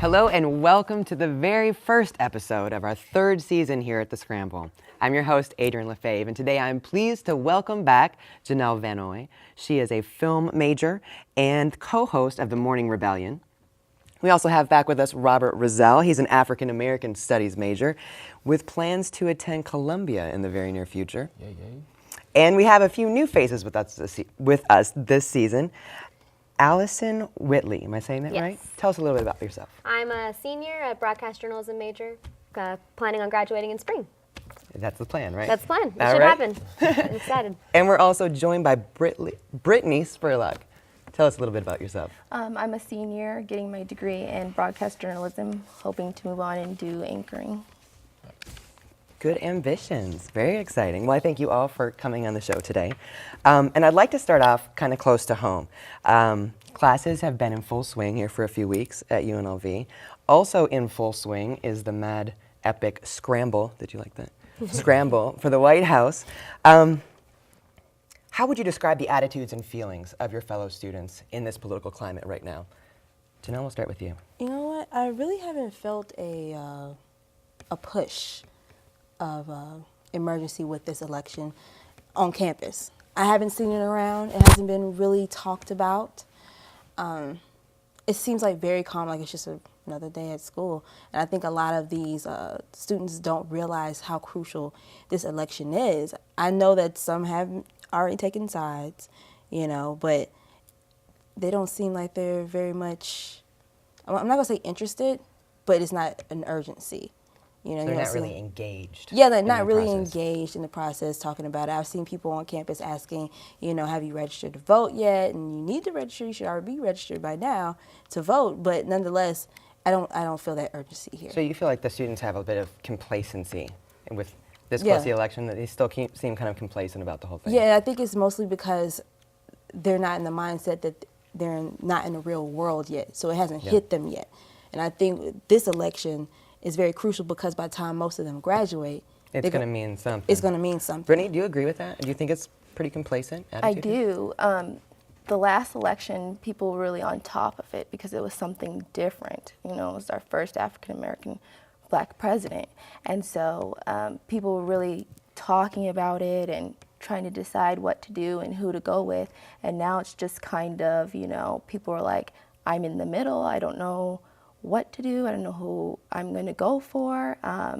Hello and welcome to the very first episode of our third season here at the Scramble. I'm your host, Adrienne Lefebvre, and today I'm pleased to welcome back Jenelle Vannoy. She is a film major and co-host of The Morning Rebellion. We also have back with us Robert Roselle. He's an African American Studies major with plans to attend Columbia in the very near future. Yay, yay. And we have a few new faces with us this season. Alicyn Whitley, am I saying that right? Tell us a little bit about yourself. I'm a senior, a broadcast journalism major, planning on graduating in spring. That's the plan, right? That's the plan. It All should right. happen. I'm excited. And we're also joined by Brittany Spurlock. Tell us a little bit about yourself. I'm a senior getting my degree in broadcast journalism, hoping to move on and do anchoring. Good ambitions. Very exciting. Well, I thank you all for coming on the show today. And I'd like to start off kind of close to home. Classes have been in full swing here for a few weeks at UNLV. Also in full swing is the mad epic Scramble. Did you like that? Scramble for the White House. How would you describe the attitudes and feelings of your fellow students in this political climate right now? Jenelle, we'll start with you. You know what? I really haven't felt a push of emergency with this election on campus. I haven't seen it around. It hasn't been really talked about. It seems like very calm, like it's just another day at school. And I think a lot of these students don't realize how crucial this election is. I know that some have already taken sides, you know, but they don't seem like they're very much, I'm not gonna say interested, but it's not an urgency. You know, So they're not really engaged. Yeah, they're not really engaged in the process, talking about it. I've seen people on campus asking, you know, have you registered to vote yet? And you need to register. You should already be registered by now to vote. But nonetheless, I don't feel that urgency here. So you feel like the students have a bit of complacency with this close to the election, that they still seem kind of complacent about the whole thing? Yeah, I think it's mostly because they're not in the mindset that they're not in the real world yet. So it hasn't hit them yet. And I think this election is very crucial because by the time most of them graduate, it's going to mean something. It's going to mean something. Brittany, do you agree with that? Do you think it's pretty complacent attitude? I do. The last election, people were really on top of it because it was something different. You know, it was our first African American Black president. And so people were really talking about it and trying to decide what to do and who to go with. And now it's just kind of, you know, people are like, I'm in the middle. I don't know what to do. I don't know who I'm going to go for. I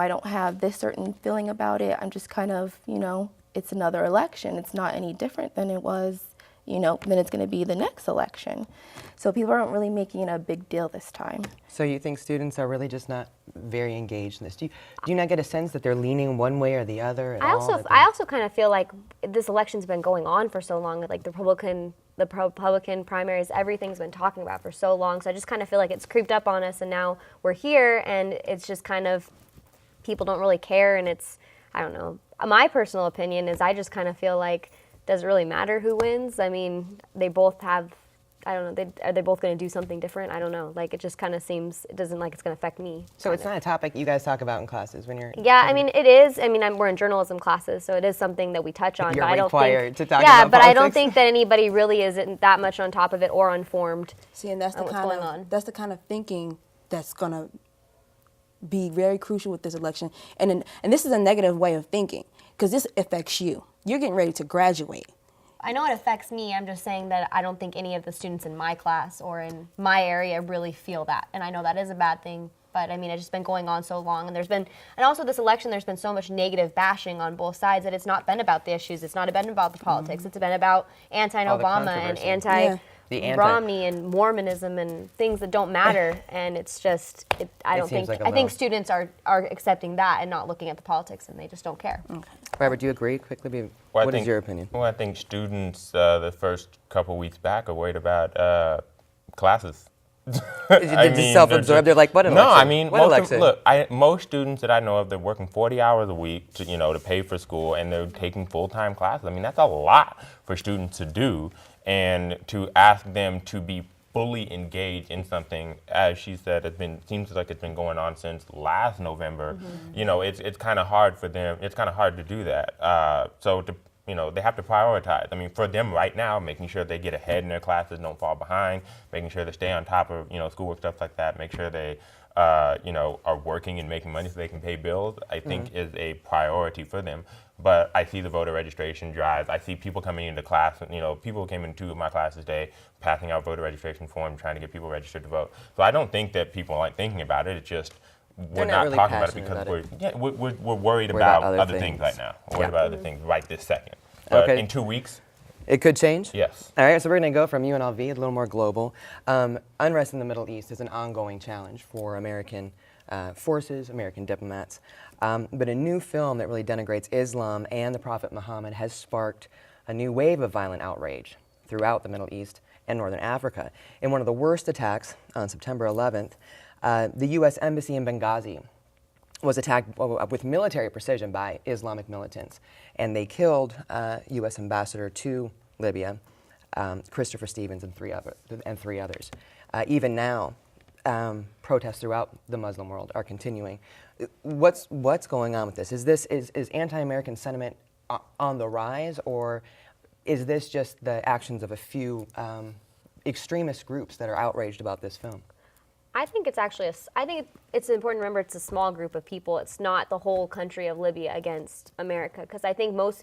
don't have this certain feeling about it. I'm just kind of, you know, it's another election. It's not any different than it was, you know, than it's going to be the next election. So people aren't really making it a big deal this time. So you think students are really just not very engaged in this? Do you not get a sense that they're leaning one way or the other at all? I also kind of feel like this election's been going on for so long, like the Republican primaries, everything's been talking about for so long. So I just kind of feel like it's creeped up on us, and now we're here, and it's just kind of, people don't really care, and it's, I don't know. My personal opinion is I just kind of feel like, does it really matter who wins? I mean, they both have, I don't know, are they both going to do something different? I don't know. Like, it just kind of seems, it doesn't like it's going to affect me. So it's not a topic you guys talk about in classes when you're... Yeah, I mean, it is. I mean, we're in journalism classes, so it is something that we touch on. You're but required to talk yeah, about but politics? I don't think that anybody really isn't that much on top of it or informed. See, and that's what's going on. That's the kind of thinking that's going to be very crucial with this election. And this is a negative way of thinking, because this affects you. You're getting ready to graduate. I know it affects me. I'm just saying that I don't think any of the students in my class or in my area really feel that. And I know that is a bad thing, but I mean, it's just been going on so long. And also this election, there's been so much negative bashing on both sides that it's not been about the issues. It's not been about the politics. It's been about anti-Obama and anti-Romney and Mormonism and things that don't matter. And it's just, I think students are accepting that and not looking at the politics, and they just don't care. Okay. Robert, do you agree? Quickly, what is your opinion? Well, I think students the first couple weeks back are worried about classes. They're just self-absorbed. They're like, what election? No, I mean, what election? most students that I know of, they're working 40 hours a week to pay for school, and they're taking full-time classes. I mean, that's a lot for students to do, and to ask them to be fully engaged in something, as she said, seems like it's been going on since last November. Mm-hmm. You know, it's kind of hard for them. It's kind of hard to do that. So they have to prioritize. I mean, for them right now, making sure they get ahead in their classes, don't fall behind, making sure they stay on top of, schoolwork, stuff like that, make sure they, are working and making money so they can pay bills, I think is a priority for them. But I see the voter registration drives. I see people coming into class, people came in 2 of my classes today, passing out voter registration forms, trying to get people registered to vote. So I don't think that people aren't thinking about it. It's just we're not really talking about it passionate because about we're worried about other things right now. We're worried about other things right this second. But in 2 weeks, it could change? yes. All right, so we're going to go from UNLV, a little more global. Unrest in the Middle East is an ongoing challenge for American forces, American diplomats. But a new film that really denigrates Islam and the Prophet Muhammad has sparked a new wave of violent outrage throughout the Middle East and Northern Africa. In one of the worst attacks on September 11th, the U.S. Embassy in Benghazi was attacked with military precision by Islamic militants, and they killed U.S. Ambassador to Libya, Christopher Stevens, and three others. Even now, protests throughout the Muslim world are continuing. What's going on with this? Is anti-American sentiment on the rise, or is this just the actions of a few extremist groups that are outraged about this film? I think it's actually I think it's important to remember it's a small group of people. It's not the whole country of Libya against America, because I think most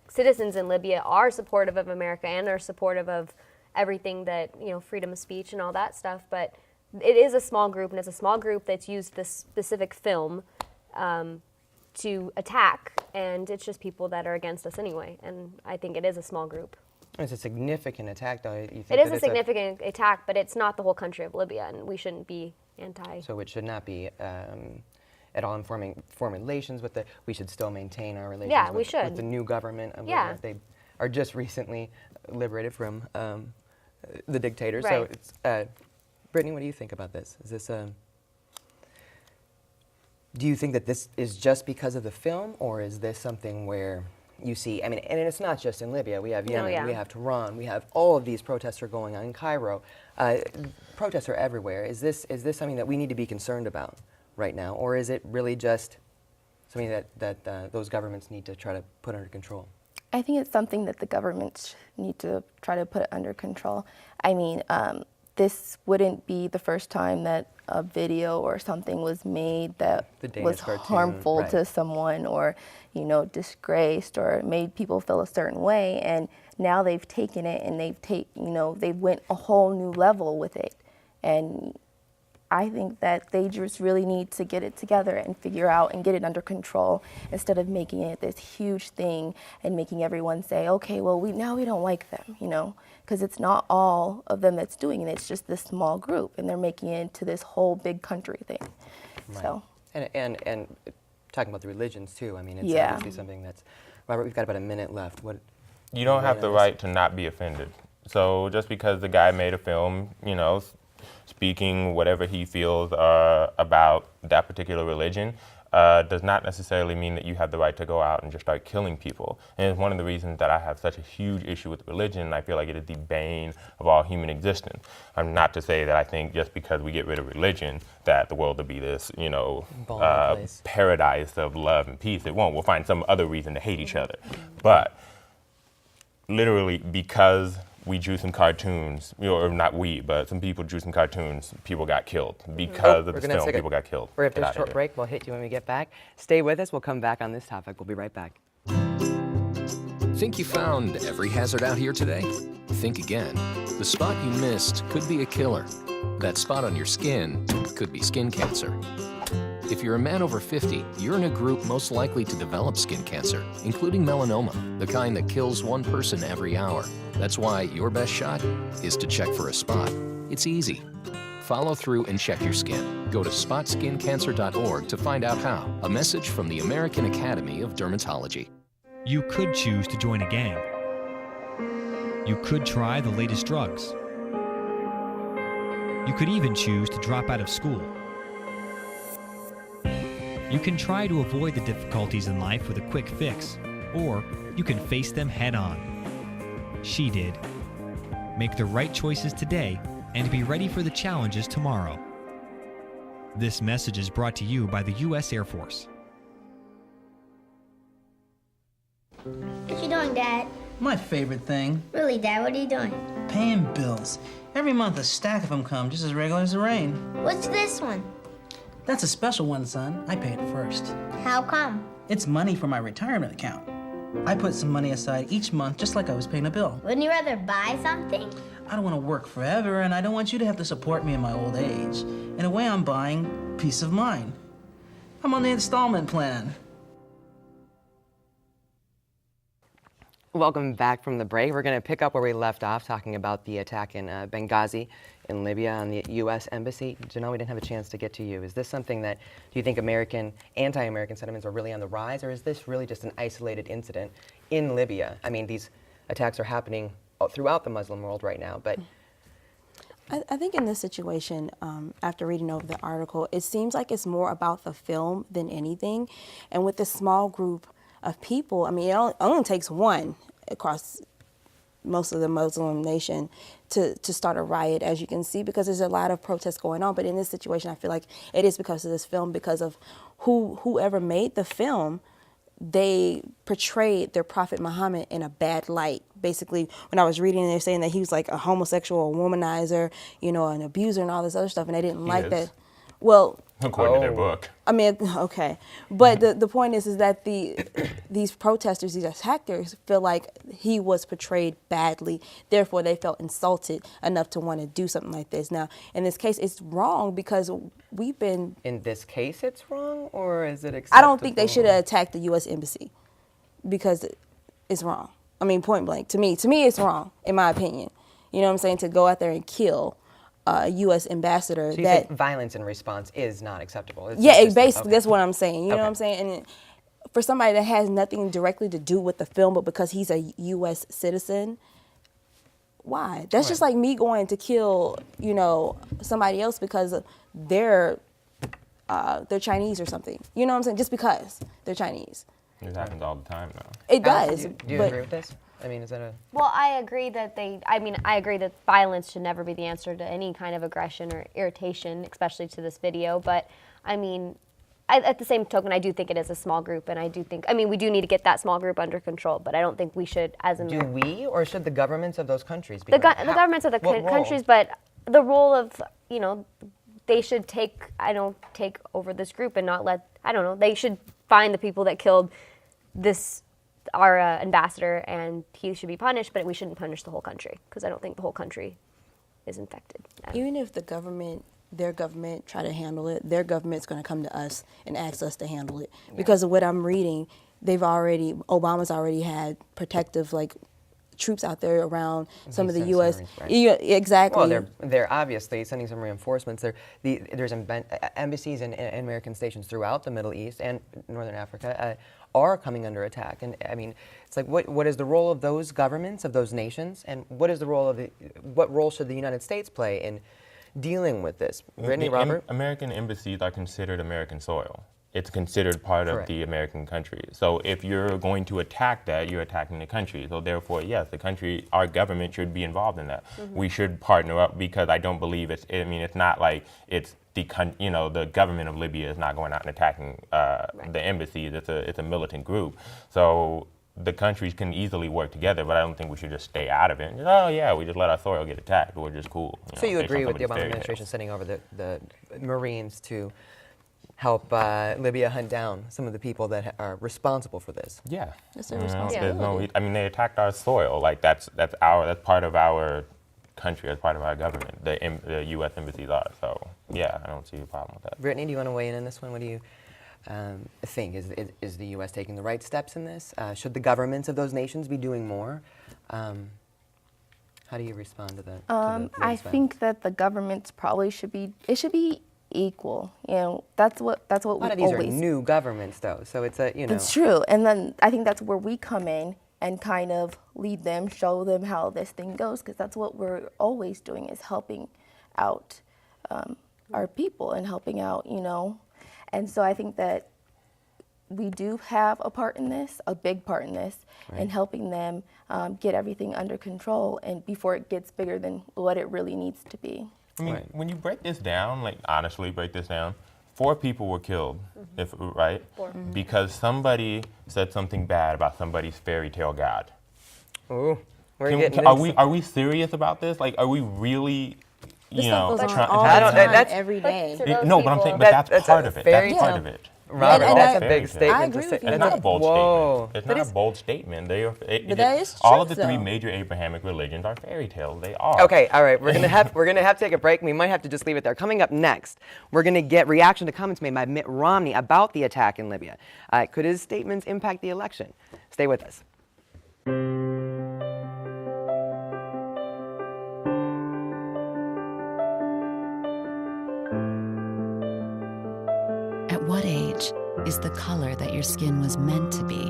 citizens in Libya are supportive of America and are supportive of everything that, freedom of speech and all that stuff. But it is a small group, and it's a small group that's used this specific film to attack, and it's just people that are against us anyway. And I think it is a small group. It's a significant attack, though. You think it is a significant attack, but it's not the whole country of Libya, and we shouldn't be anti. So it should not be at all informing foreign relations with the. We should still maintain our relations. Yeah, with, we should. With the new government. Yeah. They are just recently liberated from the dictator. Right. So it's. Brittany, what do you think about this? Is this do you think that this is just because of the film, or is this something where you see, and it's not just in Libya. We have Yemen, we have Tehran, we have all of these protests are going on in Cairo. Protests are everywhere. Is this something that we need to be concerned about right now, or is it really just something that those governments need to try to put under control? I think it's something that the governments need to try to put under control. This wouldn't be the first time that a video or something was made that was harmful to someone, or disgraced, or made people feel a certain way. And now they've taken it and they've went a whole new level with it. And I think that they just really need to get it together and figure out and get it under control, instead of making it this huge thing and making everyone say, okay, well, we don't like them, because it's not all of them that's doing it. It's just this small group, and they're making it into this whole big country thing. Right. So. And talking about the religions too. It's obviously something that's. Robert, we've got about a minute left. You don't have the right to not be offended. So just because the guy made a film, speaking whatever he feels about that particular religion, does not necessarily mean that you have the right to go out and just start killing people. And it's one of the reasons that I have such a huge issue with religion, and I feel like it is the bane of all human existence. I'm not to say that I think just because we get rid of religion that the world will be this, paradise of love and peace. It won't. We'll find some other reason to hate each other. But literally, because we drew some cartoons, or not we, but some people drew some cartoons, people got killed. Because of this film, people got killed. We're going to take a short break. We'll hit you when we get back. Stay with us. We'll come back on this topic. We'll be right back. Think you found every hazard out here today? Think again. The spot you missed could be a killer. That spot on your skin could be skin cancer. If you're a man over 50, you're in a group most likely to develop skin cancer, including melanoma, the kind that kills one person every hour. That's why your best shot is to check for a spot. It's easy. Follow through and check your skin. Go to spotskincancer.org to find out how. A message from the American Academy of Dermatology. You could choose to join a gang. You could try the latest drugs. You could even choose to drop out of school. You can try to avoid the difficulties in life with a quick fix, or you can face them head on. She did. Make the right choices today and be ready for the challenges tomorrow. This message is brought to you by the U.S. Air Force. What you doing, Dad. My favorite thing. Really, Dad, what are you doing? Paying bills. Every month a stack of them come, just as regular as the rain. What's this one? That's a special one, son. I pay it first. How come? It's money for my retirement account. I put some money aside each month just like I was paying a bill. Wouldn't you rather buy something? I don't want to work forever, and I don't want you to have to support me in my old age. In a way, I'm buying peace of mind. I'm on the installment plan. Welcome back from the break. We're going to pick up where we left off, talking about the attack in Benghazi in Libya on the U.S. Embassy. Jenelle, we didn't have a chance to get to you. Is this something that, do you think anti-American sentiments are really on the rise, or is this really just an isolated incident in Libya? I mean, these attacks are happening throughout the Muslim world right now, but... I think in this situation, after reading over the article, it seems like it's more about the film than anything. And with this small group of people, I mean, it only takes one across most of the Muslim nation to start a riot, as you can see, because there's a lot of protests going on. But in this situation, I feel like it is because of this film, because of whoever made the film. They portrayed their prophet Muhammad in a bad light. Basically, when I was reading, they're saying that he was like a homosexual, a womanizer, an abuser and all this other stuff, and they didn't like that. Well, according to their book. I mean, okay, but the point is that these protesters, these attackers, feel like he was portrayed badly. Therefore, they felt insulted enough to want to do something like this. Now, in this case, it's wrong because we've been. In this case, it's wrong, or is it acceptable? I don't think they should have attacked the U.S. Embassy because it's wrong. I mean, point blank. To me, it's wrong, in my opinion. You know what I'm saying? To go out there and kill a U.S. ambassador. So you think violence in response is not acceptable? Basically, that's what I'm saying. You know what I'm saying? And for somebody that has nothing directly to do with the film, but because he's a U.S. citizen, why? That's just like me going to kill, somebody else because they're Chinese or something. You know what I'm saying? Just because they're Chinese. It happens all the time, though. It does. Do you agree with this? I mean, is that a... Well, I agree that I agree that violence should never be the answer to any kind of aggression or irritation, especially to this video. But, I mean, at the same token, I do think it is a small group, and I do think, we do need to get that small group under control, but I don't think we should, as a... Do we, or should the governments of those countries be... The governments of the countries, but the role of, they should take over this group and not let, they should find the people that killed our ambassador, and he should be punished, but we shouldn't punish the whole country, because I don't think the whole country is infected. Even if their government try to handle it, their government's going to come to us and ask us to handle it. Because of what I'm reading, Obama's already had protective, troops out there around some of the U.S. Right? Exactly. Well, they're obviously sending some reinforcements. There's embassies and American stations throughout the Middle East and Northern Africa are coming under attack. And I mean, it's like, what is the role of those governments, of those nations, and what is the role what role should the United States play in dealing with this? Brittany, Robert? American embassies are considered American soil. It's considered part of the American country. So if you're going to attack that, you're attacking the country. So therefore, yes, our government should be involved in that. Mm-hmm. We should partner up, because I don't believe it's not like it's the government of Libya is not going out and attacking the embassies. It's a militant group. So the countries can easily work together, but I don't think we should just stay out of it. And just, we just let our soil get attacked. We're just cool. So you agree with the Obama administration sending over the Marines to help Libya hunt down some of the people that are responsible for this? Yeah. It's their responsibility. They attacked our soil. That's part of our country, that's part of our government. The U.S. embassies are. So yeah, I don't see a problem with that. Brittany, do you want to weigh in on this one? What do you think? Is the U.S. taking the right steps in this? Should the governments of those nations be doing more? How do you respond to that? I think that the governments probably should be equal. That's what we always... A lot of these are new governments, though, so it's It's true, and then I think that's where we come in and kind of lead them, show them how this thing goes, because that's what we're always doing, is helping out our people and helping out, And so I think that we do have a part in this, a big part in this, in helping them get everything under control and before it gets bigger than what it really needs to be. I mean, when you break this down, honestly break this down, 4 people were killed, Mm-hmm. 4. Because somebody said something bad about somebody's fairy tale god. Ooh, we're Can- getting can- are this. we are we serious about this? Like, are we really, This you stuff know, goes on trying? all the I don't- time, that's- every day. But to those No, but I'm saying, people- but that's That's part a of it. fairy That's part tale. of it. Robert, And that's a fairy big tale. statement I to agree say. with you. It's not a bold Whoa. statement. It's But not a bold statement. They are. But that is all true, of the three though. major Abrahamic religions are fairy tales. They are. Okay, all right. We're gonna have to take a break. We might have to just leave it there. Coming up next, we're gonna get reaction to comments made by Mitt Romney about the attack in Libya. Could his statements impact the election? Stay with us. At what age is the color that your skin was meant to be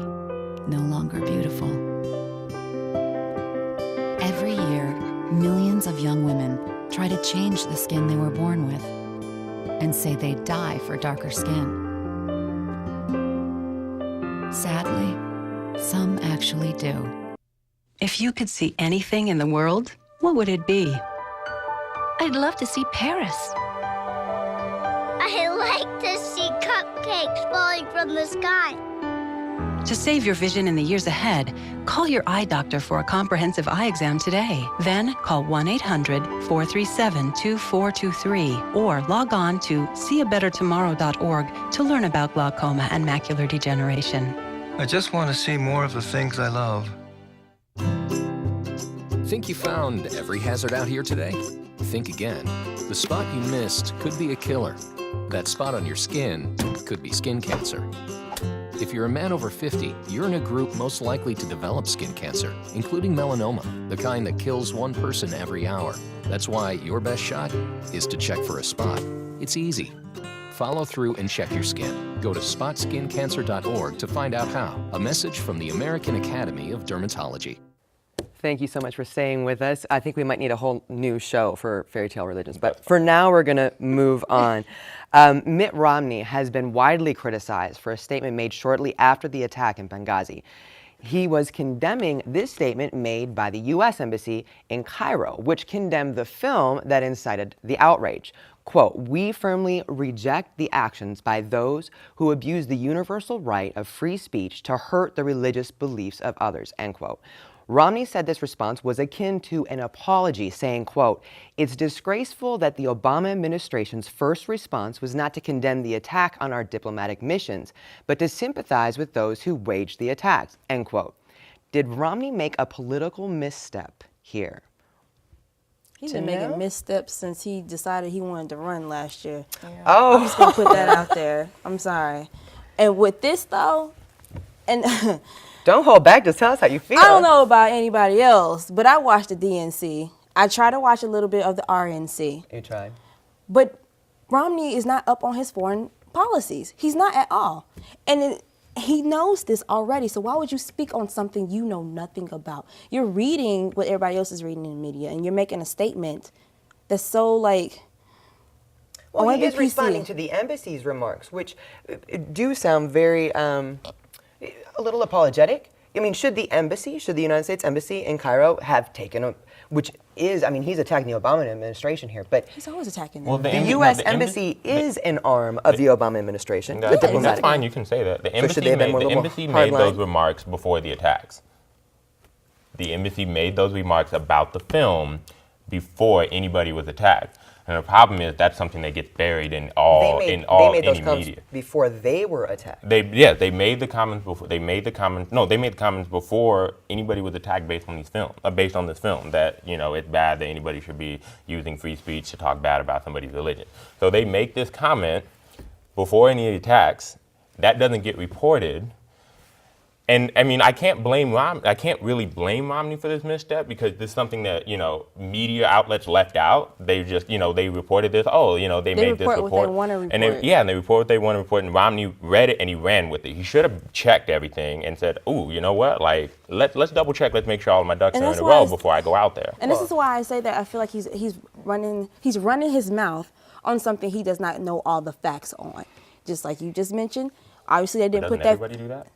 no longer beautiful? Every year, millions of young women try to change the skin they were born with and say they die for darker skin. Sadly, some actually do. If you could see anything in the world, what would it be? I'd love to see Paris. I like to see cupcakes falling from the sky. To save your vision in the years ahead, call your eye doctor for a comprehensive eye exam today. Then call 1-800-437-2423 or log on to seeabettertomorrow.org to learn about glaucoma and macular degeneration. I just want to see more of the things I love. Think you found every hazard out here today? Think again. The spot you missed could be a killer. That spot on your skin could be skin cancer. If you're a man over 50, you're in a group most likely to develop skin cancer, including melanoma, the kind that kills one person every hour. That's why your best shot is to check for a spot. It's easy. Follow through and check your skin. Go to spotskincancer.org to find out how. A message from the American Academy of Dermatology. Thank you so much for staying with us. I think we might need a whole new show for fairy tale religions, but for now we're going to move on. Mitt Romney has been widely criticized for a statement made shortly after the attack in Benghazi. He was condemning this statement made by the U.S. Embassy in Cairo, which condemned the film that incited the outrage. Quote, "We firmly reject the actions by those who abuse the universal right of free speech to hurt the religious beliefs of others," end quote. Romney said this response was akin to an apology, saying, quote, "It's disgraceful that the Obama administration's first response was not to condemn the attack on our diplomatic missions, but to sympathize with those who waged the attacks," end quote. Did Romney make a political misstep here? He's been making missteps since he decided he wanted to run last year. Oh. I'm just going to put that out there. I'm sorry. And with this, though, and Don't hold back. Just tell us how you feel. I don't know about anybody else, but I watched the DNC. I try to watch a little bit of the RNC. You tried. But Romney is not up on his foreign policies. He's not at all. And he knows this already. So why would you speak on something you know nothing about? You're reading what everybody else is reading in the media, and you're making a statement that's so like... Well, he is responding to the embassy's remarks, which do sound very... a little apologetic. I mean, should the United States Embassy in Cairo have taken which is, I mean, he's attacking the Obama administration here, but he's always attacking them. Well, the U.S. Embassy is an arm of the Obama administration. The diplomatic. That's fine, you can say that. The So should they have been embassy, more the embassy hard made those line? remarks before the attacks. The embassy made those remarks about the film before anybody was attacked. And the problem is that's something that gets buried in any media. Before they were attacked. They made the comments before. They made the comments before anybody was attacked based on this film. That it's bad that anybody should be using free speech to talk bad about somebody's religion. So they make this comment before any attacks. That doesn't get reported. And I mean, I can't really blame Romney for this misstep because this is something that, media outlets left out. They just, they reported this, they made this report. What they want to report. And they report what they want to report, and Romney read it and he ran with it. He should have checked everything and said, "Ooh, you know what? Like, let's double check. Let's make sure all of my ducks are in a row before I go out there." And this is why I say that I feel like he's running his mouth on something he does not know all the facts on. Just like you just mentioned, obviously they didn't put that. Doesn't everybody do that?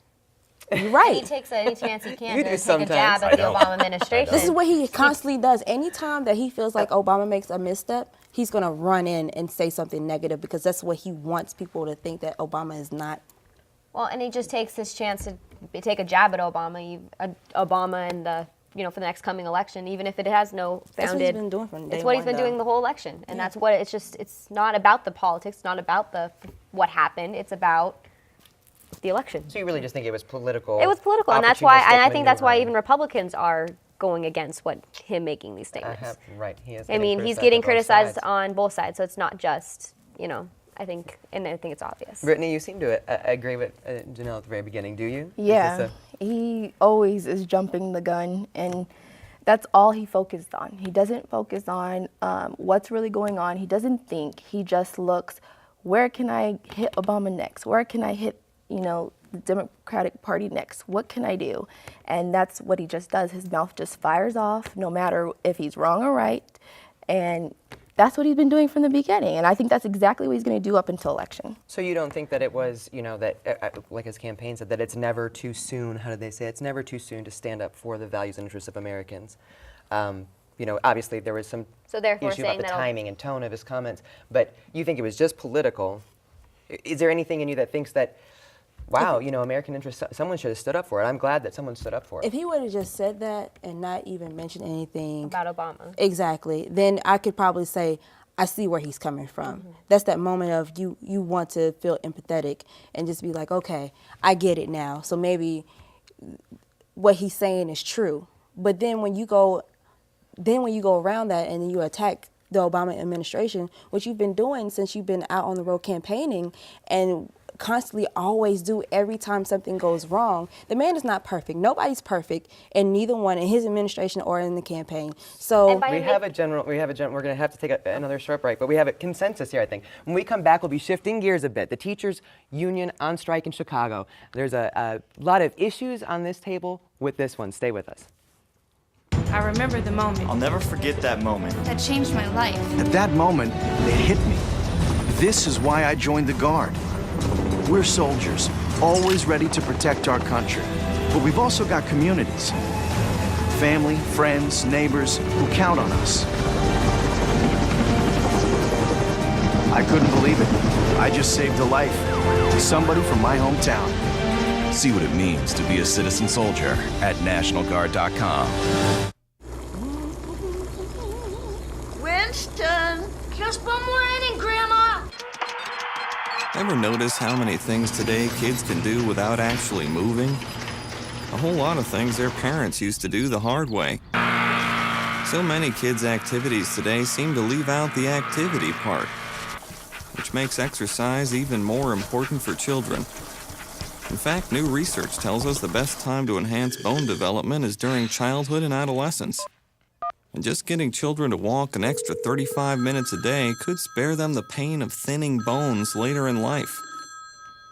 You're right. He takes any chance he can to take sometimes. a jab at the Obama administration. This is what he constantly does. Anytime that he feels like Obama makes a misstep, he's going to run in and say something negative because that's what he wants people to think that Obama is not. Well, and he just takes this chance to take a jab at Obama. Obama and the for the next coming election, even if it has no founded. That's what he's been doing from day It's what he's one, been doing the whole election, and that's what it's not about the politics, it's not about what happened. It's about the election. So you really just think it was political? It was political, and that's why. And I think that's why maneuver. even Republicans are going against him making these statements. Right. He is. I mean, he's getting criticized on both sides, so it's not just I think it's obvious. Brittany, you seem to agree with Jenelle at the very beginning. Do you? Yeah, he always is jumping the gun, and that's all he focused on. He doesn't focus on what's really going on. He doesn't think. He just looks, where can I hit Obama next? Where can I hit, the Democratic Party next? What can I do? And that's what he just does. His mouth just fires off, no matter if he's wrong or right. And that's what he's been doing from the beginning, and I think that's exactly what he's going to do up until election. So you don't think that it was, that, like his campaign said, that it's never too soon, how did they say, it's never too soon to stand up for the values and interests of Americans. Obviously there was some issue about the timing and tone of his comments, but you think it was just political. Is there anything in you that thinks that, wow, American interests, someone should have stood up for it? I'm glad that someone stood up for it. If he would have just said that and not even mentioned anything about Obama, exactly, then I could probably say, I see where he's coming from. Mm-hmm. That's that moment of you want to feel empathetic and just be like, okay, I get it now. So maybe what he's saying is true. But then when you go around that and then you attack the Obama administration, which you've been doing since you've been out on the road campaigning and constantly always do every time something goes wrong. The man is not perfect. Nobody's perfect, and neither one in his administration or in the campaign. So we're going to have to take another short break, but we have a consensus here, I think. When we come back, we'll be shifting gears a bit. The teachers union on strike in Chicago. There's a lot of issues on this table with this one. Stay with us. I remember the moment. I'll never forget that moment. That changed my life. At that moment, it hit me. This is why I joined the Guard. We're soldiers, always ready to protect our country. But we've also got communities. Family, friends, neighbors who count on us. I couldn't believe it. I just saved a life. Somebody from my hometown. See what it means to be a citizen soldier at NationalGuard.com. Winston, just one more inning, Grandma. Ever notice how many things today kids can do without actually moving? A whole lot of things their parents used to do the hard way. So many kids' activities today seem to leave out the activity part, which makes exercise even more important for children. In fact, new research tells us the best time to enhance bone development is during childhood and adolescence. And just getting children to walk an extra 35 minutes a day could spare them the pain of thinning bones later in life.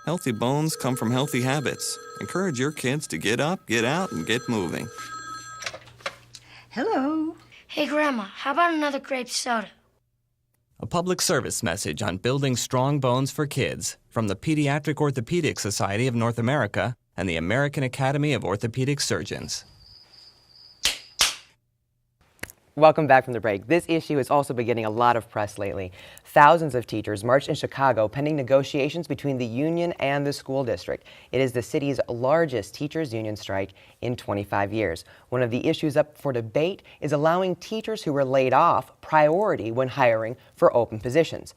Healthy bones come from healthy habits. Encourage your kids to get up, get out, and get moving. Hello. Hey, Grandma, how about another grape soda? A public service message on building strong bones for kids from the Pediatric Orthopedic Society of North America and the American Academy of Orthopedic Surgeons. Welcome back from the break. This issue has also been getting a lot of press lately. Thousands of teachers marched in Chicago pending negotiations between the union and the school district. It is the city's largest teachers' union strike in 25 years. One of the issues up for debate is allowing teachers who were laid off priority when hiring for open positions.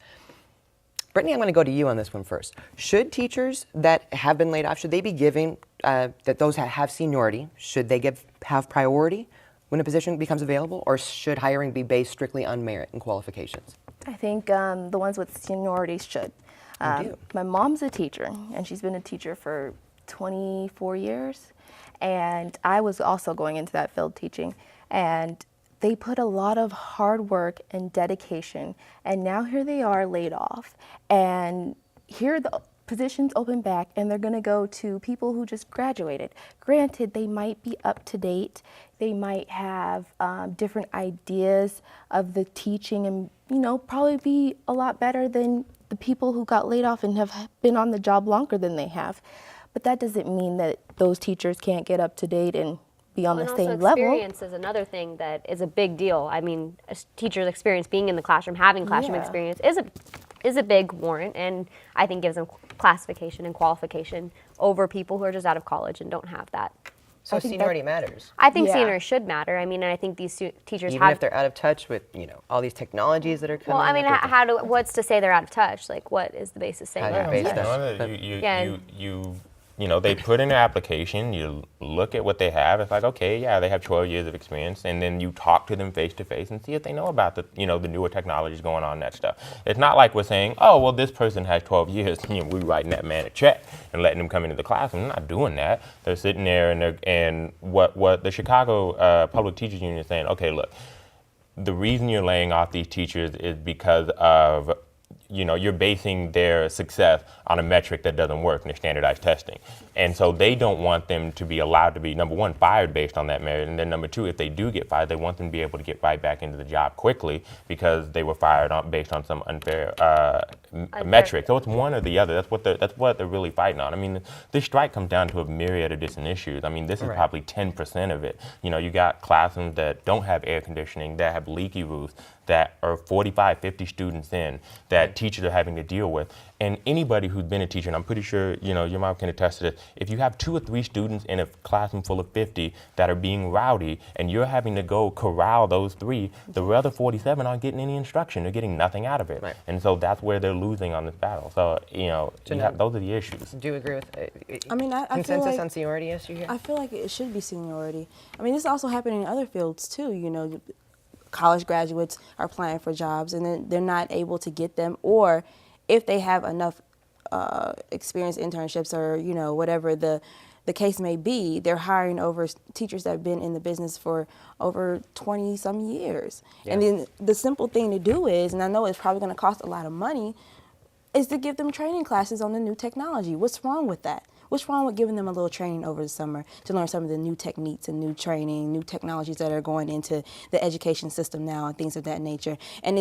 Brittany, I'm going to go to you on this one first. Should teachers that have been laid off, should they be giving, that those that have seniority, should they have priority when a position becomes available, or should hiring be based strictly on merit and qualifications? I think the ones with seniority should. My mom's a teacher, and she's been a teacher for 24 years. And I was also going into that field teaching. And they put a lot of hard work and dedication. And now here they are laid off. And here the positions open back, and they're going to go to people who just graduated. Granted, they might be up to date. They might have different ideas of the teaching and, probably be a lot better than the people who got laid off and have been on the job longer than they have. But that doesn't mean that those teachers can't get up to date and be on the same level. Experience is another thing that is a big deal. I mean, a teacher's experience, being in the classroom, having classroom experience is a big warrant, and I think gives them classification and qualification over people who are just out of college and don't have that. So seniority matters. I think seniority should matter. I mean, and I think these teachers even if they're out of touch with, all these technologies that are coming. Well, I mean, what's to say they're out of touch? Like, what is the basis saying? They put in an application, you look at what they have, it's like, okay, yeah, they have 12 years of experience, and then you talk to them face to face and see if they know about the newer technologies going on, that stuff. It's not like we're saying, oh, well, this person has 12 years, we're writing that man a check and letting them come into the classroom. They're not doing that. They're sitting there and what the Chicago Public Teachers Union is saying, okay, look, the reason you're laying off these teachers is because of you're basing their success on a metric that doesn't work in their standardized testing. And so they don't want them to be allowed to be, number one, fired based on that merit. And then number two, if they do get fired, they want them to be able to get right back into the job quickly because they were fired based on some unfair metric. So it's one or the other. That's what they're really fighting on. I mean, this strike comes down to a myriad of different issues. I mean, this is probably 10% of it. You got classrooms that don't have air conditioning, that have leaky roofs, that are 45, 50 students in, that teachers are having to deal with. And anybody who's been a teacher, and I'm pretty sure, your mom can attest to this, if you have 2 or 3 students in a classroom full of 50 that are being rowdy, and you're having to go corral those 3, the other 47 aren't getting any instruction. They're getting nothing out of it. Right. And so that's where they're losing on this battle. So, those are the issues. Do you agree with I consensus feel like, on seniority issue here? I feel like it should be seniority. I mean, this is also happening in other fields, too, college graduates are applying for jobs and then they're not able to get them, or if they have enough experience, internships, or whatever the case may be, they're hiring over teachers that have been in the business for over 20 some years. Yeah. And then the simple thing to do is, and I know it's probably going to cost a lot of money, is to give them training classes on the new technology. What's wrong with that? What's wrong with giving them a little training over the summer to learn some of the new techniques and new training, new technologies that are going into the education system now and things of that nature? And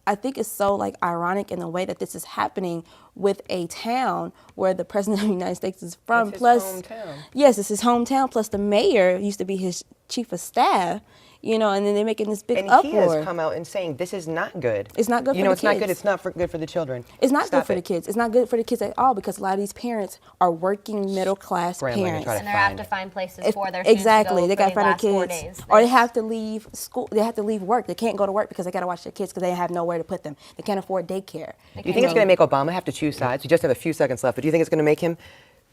I think it's so ironic in the way that this is happening with a town where the president of the United States is from. It's his hometown. Yes, it's his hometown. Plus the mayor used to be his chief of staff. And then they're making this big uproar. And he has come out and saying this is not good. It's not good for the kids. It's not good. It's not good for the children. It's not good for the kids. It's not good for the kids at all because a lot of these parents are working middle-class parents. And they have to find places for their students to go they got to find their 4 kids. days. Or they have to leave school. They have to leave work. They can't go to work because they got to watch their kids because they have nowhere to put them. They can't afford daycare. Do you think it's going to make Obama have to choose sides? We just have a few seconds left, but do you think it's going to make him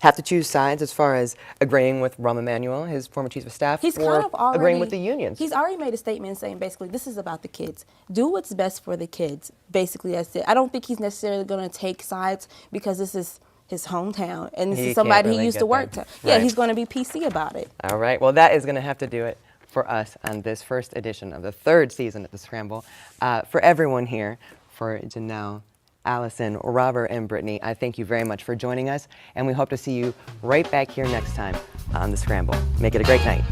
have to choose sides as far as agreeing with Rahm Emanuel, his former chief of staff, agreeing with the unions? He's already made a statement saying basically this is about the kids. Do what's best for the kids. Basically, that's it. I don't think he's necessarily going to take sides because this is his hometown and this is somebody he used to work to. Yeah, he's going to be PC about it. All right. Well, that is going to have to do it for us on this first edition of the 3rd season of The Scramble. For everyone here, for Jenelle, Alicyn, Robert, and Brittany, I thank you very much for joining us, and we hope to see you right back here next time on The Scramble. Make it a great night.